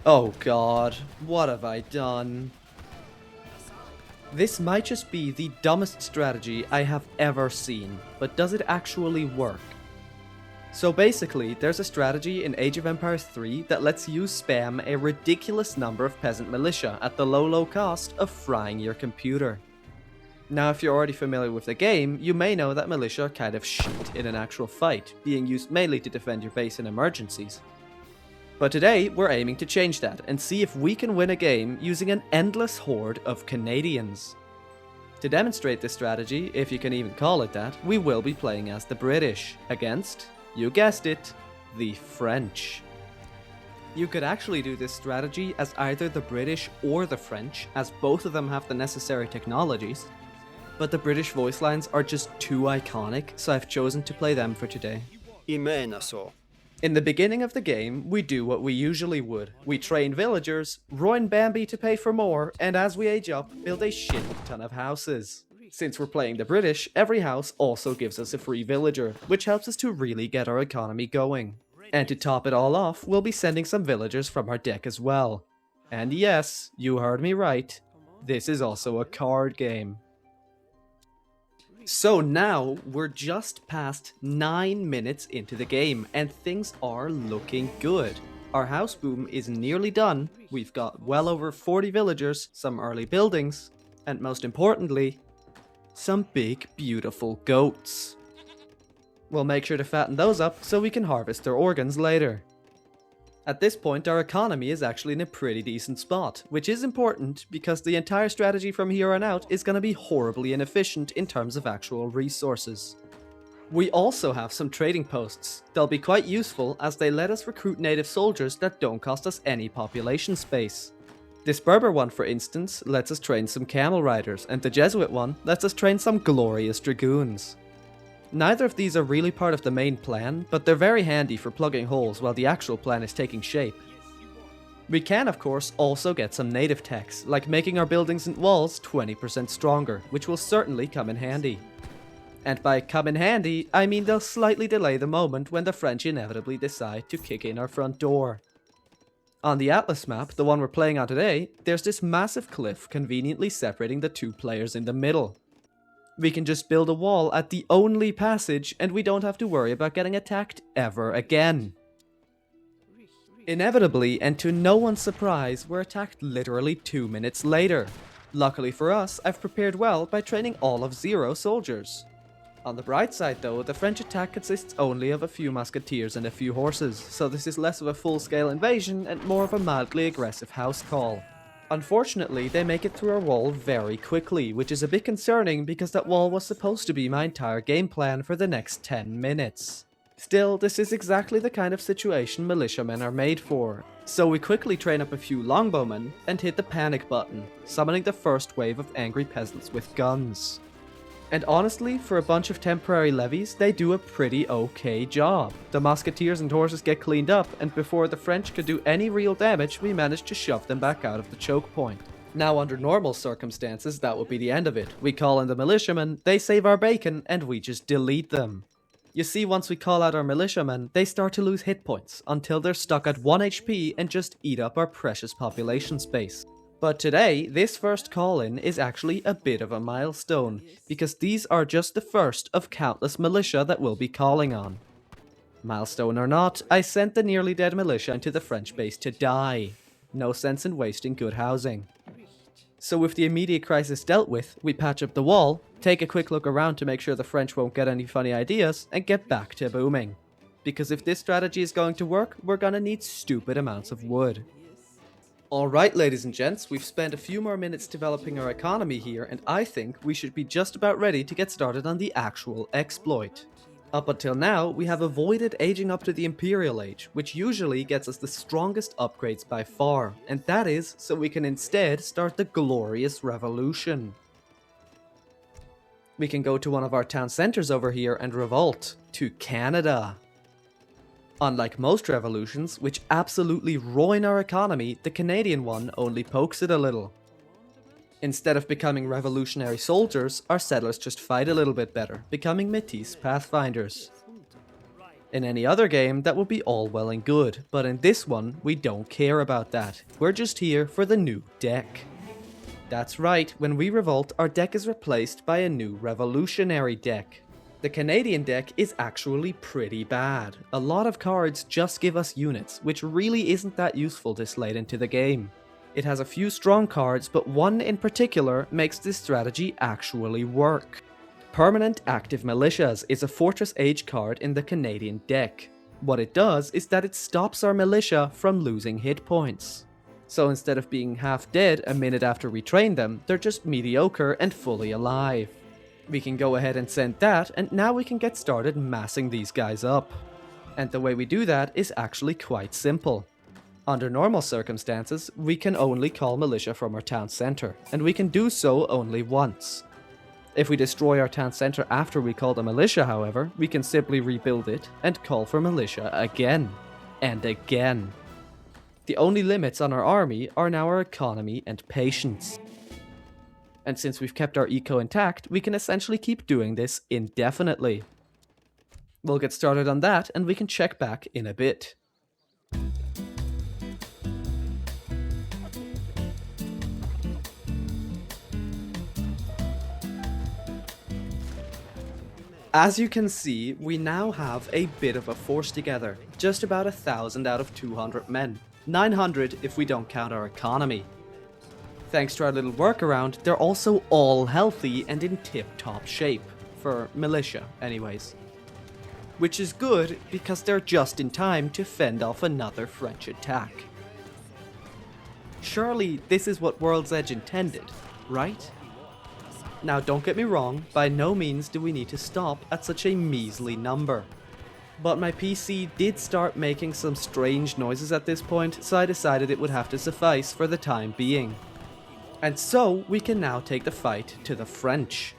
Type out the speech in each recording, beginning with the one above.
Oh god, what have I done? This might just be the dumbest strategy I have ever seen, but does it actually work? So basically, there's a strategy in Age of Empires 3 that lets you spam a ridiculous number of peasant militia at the low cost of frying your computer. Now if you're already familiar with the game, you may know that militia are kind of shit in an actual fight, being used mainly to defend your base in emergencies. But today, we're aiming to change that and see if we can win a game using an endless horde of Canadians. To demonstrate this strategy, if you can even call it that, we will be playing as the British, against, you guessed it, the French. You could actually do this strategy as either the British or the French, as both of them have the necessary technologies, but the British voice lines are just too iconic, so I've chosen to play them for today. In the beginning of the game, we do what we usually would. We train villagers, ruin Bambi to pay for more, and as we age up, build a shit ton of houses. Since we're playing the British, every house also gives us a free villager, which helps us to really get our economy going. And to top it all off, we'll be sending some villagers from our deck as well. And yes, you heard me right, this is also a card game. So now, we're just past 9 minutes into the game, and things are looking good. Our house boom is nearly done, we've got well over 40 villagers, some early buildings, and most importantly, some big beautiful goats. We'll make sure to fatten those up so we can harvest their organs later. At this point, our economy is actually in a pretty decent spot, which is important because the entire strategy from here on out is going to be horribly inefficient in terms of actual resources. We also have some trading posts. They'll be quite useful as they let us recruit native soldiers that don't cost us any population space. This Berber one, for instance, lets us train some camel riders, and the Jesuit one lets us train some glorious dragoons. Neither of these are really part of the main plan, but they're very handy for plugging holes while the actual plan is taking shape. We can, of course, also get some native techs, like making our buildings and walls 20% stronger, which will certainly come in handy. And by come in handy, I mean they'll slightly delay the moment when the French inevitably decide to kick in our front door. On the Atlas map, the one we're playing on today, there's this massive cliff conveniently separating the two players in the middle. We can just build a wall at the only passage and we don't have to worry about getting attacked ever again. Inevitably, and to no one's surprise, we're attacked literally 2 minutes later. Luckily for us, I've prepared well by training all of 0 soldiers. On the bright side though, the French attack consists only of a few musketeers and a few horses, so this is less of a full-scale invasion and more of a mildly aggressive house call. Unfortunately, they make it through our wall very quickly, which is a bit concerning because that wall was supposed to be my entire game plan for the next 10 minutes. Still, this is exactly the kind of situation militiamen are made for. So we quickly train up a few longbowmen and hit the panic button, summoning the first wave of angry peasants with guns. And honestly, for a bunch of temporary levies, they do a pretty okay job. The musketeers and horses get cleaned up, and before the French could do any real damage, we managed to shove them back out of the choke point. Now under normal circumstances, that would be the end of it. We call in the militiamen, they save our bacon, and we just delete them. You see, once we call out our militiamen, they start to lose hit points, until they're stuck at 1 HP and just eat up our precious population space. But today, this first call-in is actually a bit of a milestone, because these are just the first of countless militia that we'll be calling on. Milestone or not, I sent the nearly dead militia into the French base to die. No sense in wasting good housing. So with the immediate crisis dealt with, we patch up the wall, take a quick look around to make sure the French won't get any funny ideas, and get back to booming. Because if this strategy is going to work, we're gonna need stupid amounts of wood. Alright ladies and gents, we've spent a few more minutes developing our economy here, and I think we should be just about ready to get started on the actual exploit. Up until now, we have avoided aging up to the Imperial Age, which usually gets us the strongest upgrades by far, and that is so we can instead start the glorious revolution. We can go to one of our town centers over here and revolt to Canada. Unlike most revolutions, which absolutely ruin our economy, the Canadian one only pokes it a little. Instead of becoming revolutionary soldiers, our settlers just fight a little bit better, becoming Métis Pathfinders. In any other game, that would be all well and good, but in this one, we don't care about that. We're just here for the new deck. That's right, when we revolt, our deck is replaced by a new revolutionary deck. The Canadian deck is actually pretty bad. A lot of cards just give us units, which really isn't that useful this late into the game. It has a few strong cards, but one in particular makes this strategy actually work. Permanent Active Militias is a Fortress Age card in the Canadian deck. What it does is that it stops our militia from losing hit points. So instead of being half dead a minute after we train them, they're just mediocre and fully alive. We can go ahead and send that, and now we can get started massing these guys up. And the way we do that is actually quite simple. Under normal circumstances, we can only call militia from our town center, and we can do so only once. If we destroy our town center after we call the militia, however, we can simply rebuild it and call for militia again and again. The only limits on our army are now our economy and patience. And since we've kept our eco intact, we can essentially keep doing this indefinitely. We'll get started on that and we can check back in a bit. As you can see, we now have a bit of a force together, just about 1,000 out of 200 men, 900 if we don't count our economy. Thanks to our little workaround, they're also all healthy and in tip-top shape, for militia anyways. Which is good because they're just in time to fend off another French attack. Surely this is what World's Edge intended, right? Now don't get me wrong, by no means do we need to stop at such a measly number. But my PC did start making some strange noises at this point, so I decided it would have to suffice for the time being. And so we can now take the fight to the French.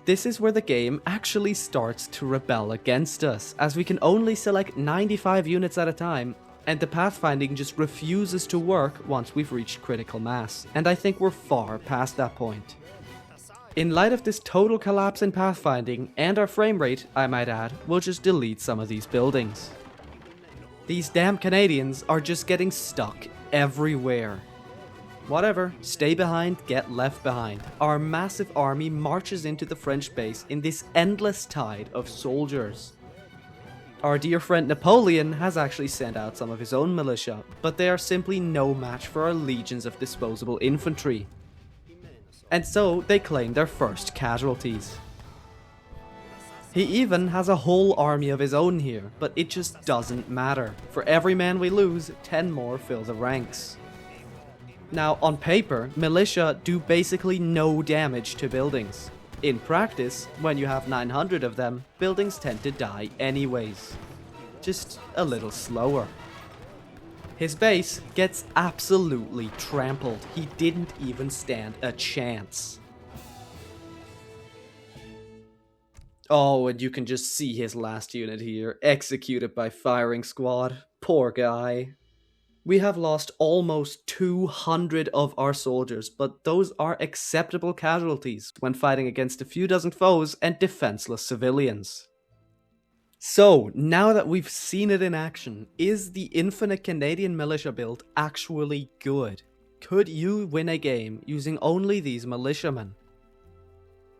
This is where the game actually starts to rebel against us, as we can only select 95 units at a time, and the pathfinding just refuses to work once we've reached critical mass, and I think we're far past that point. In light of this total collapse in pathfinding, and our frame rate, I might add, we'll just delete some of these buildings. These damn Canadians are just getting stuck everywhere. Whatever, stay behind, get left behind. Our massive army marches into the French base in this endless tide of soldiers. Our dear friend Napoleon has actually sent out some of his own militia, but they are simply no match for our legions of disposable infantry. And so they claim their first casualties. He even has a whole army of his own here, but it just doesn't matter. For every man we lose, 10 more fill the ranks. Now, on paper, militia do basically no damage to buildings. In practice, when you have 900 of them, buildings tend to die anyways. Just a little slower. His base gets absolutely trampled. He didn't even stand a chance. Oh, and you can just see his last unit here, executed by firing squad. Poor guy. We have lost almost 200 of our soldiers, but those are acceptable casualties when fighting against a few dozen foes and defenseless civilians. So, now that we've seen it in action, is the infinite Canadian militia build actually good? Could you win a game using only these militiamen?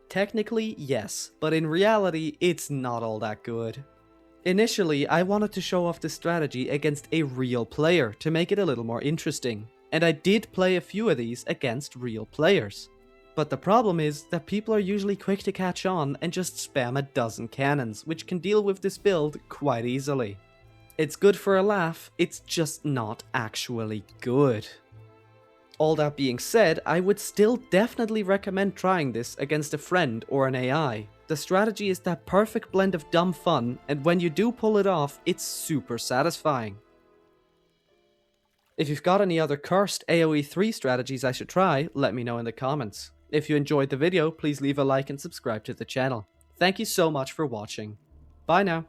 Technically, yes, but in reality, it's not all that good. Initially, I wanted to show off this strategy against a real player to make it a little more interesting, and I did play a few of these against real players. But the problem is that people are usually quick to catch on and just spam a dozen cannons, which can deal with this build quite easily. It's good for a laugh, it's just not actually good. All that being said, I would still definitely recommend trying this against a friend or an AI. The strategy is that perfect blend of dumb fun, and when you do pull it off, it's super satisfying. If you've got any other cursed AoE3 strategies I should try, let me know in the comments. If you enjoyed the video, please leave a like and subscribe to the channel. Thank you so much for watching. Bye now.